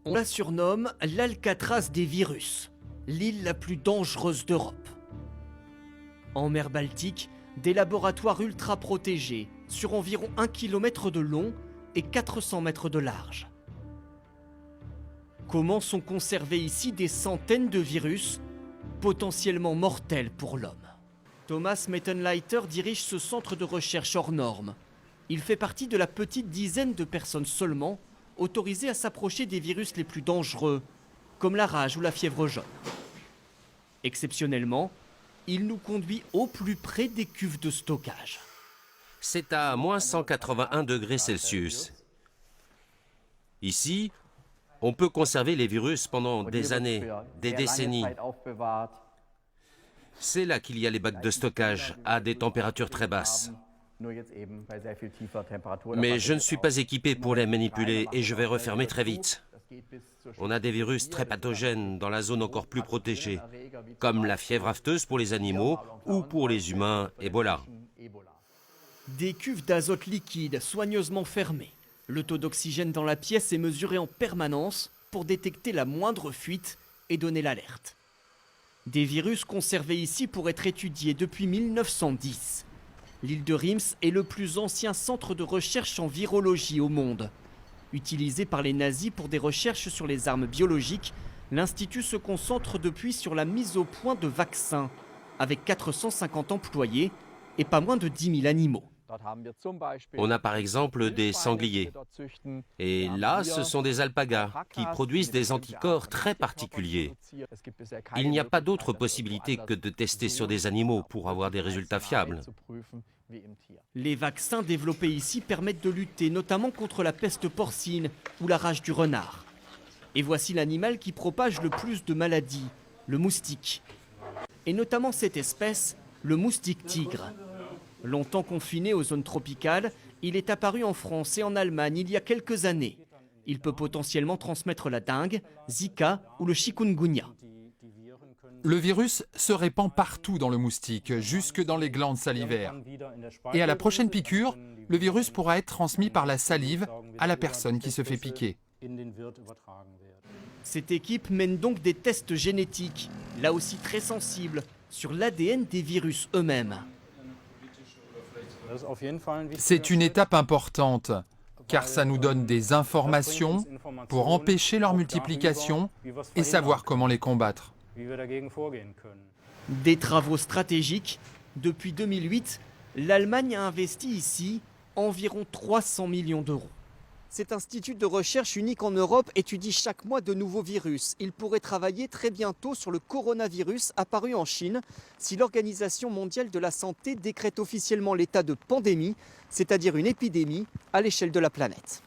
On la surnomme l'Alcatraz des virus, l'île la plus dangereuse d'Europe. En mer Baltique, des laboratoires ultra protégés sur environ 1 km de long et 400 mètres de large. Comment sont conservés ici des centaines de virus potentiellement mortels pour l'homme? Thomas Mettenleiter dirige ce centre de recherche hors norme. Il fait partie de la petite dizaine de personnes seulement autorisées à s'approcher des virus les plus dangereux, comme la rage ou la fièvre jaune. Exceptionnellement, il nous conduit au plus près des cuves de stockage. C'est à moins 181 degrés Celsius. Ici, on peut conserver les virus pendant des années, des décennies. C'est là qu'il y a les bacs de stockage à des températures très basses. Mais je ne suis pas équipé pour les manipuler et je vais refermer très vite. On a des virus très pathogènes dans la zone encore plus protégée, comme la fièvre afteuse pour les animaux ou pour les humains, Ebola. Des cuves d'azote liquide soigneusement fermées. Le taux d'oxygène dans la pièce est mesuré en permanence pour détecter la moindre fuite et donner l'alerte. Des virus conservés ici pour être étudiés depuis 1910. L'île de Reims est le plus ancien centre de recherche en virologie au monde. Utilisé par les nazis pour des recherches sur les armes biologiques, l'Institut se concentre depuis sur la mise au point de vaccins, avec 450 employés et pas moins de 10 000 animaux. On a par exemple des sangliers. Et là, ce sont des alpagas qui produisent des anticorps très particuliers. Il n'y a pas d'autre possibilité que de tester sur des animaux pour avoir des résultats fiables. Les vaccins développés ici permettent de lutter notamment contre la peste porcine ou la rage du renard. Et voici l'animal qui propage le plus de maladies, le moustique. Et notamment cette espèce, le moustique tigre. Longtemps confiné aux zones tropicales, il est apparu en France et en Allemagne il y a quelques années. Il peut potentiellement transmettre la dengue, Zika ou le chikungunya. Le virus se répand partout dans le moustique, jusque dans les glandes salivaires. Et à la prochaine piqûre, le virus pourra être transmis par la salive à la personne qui se fait piquer. Cette équipe mène donc des tests génétiques, là aussi très sensibles, sur l'ADN des virus eux-mêmes. C'est une étape importante, car ça nous donne des informations pour empêcher leur multiplication et savoir comment les combattre. Des travaux stratégiques. Depuis 2008, l'Allemagne a investi ici environ 300 millions d'euros. Cet institut de recherche unique en Europe étudie chaque mois de nouveaux virus. Il pourrait travailler très bientôt sur le coronavirus apparu en Chine si l'Organisation mondiale de la santé décrète officiellement l'état de pandémie, c'est-à-dire une épidémie à l'échelle de la planète.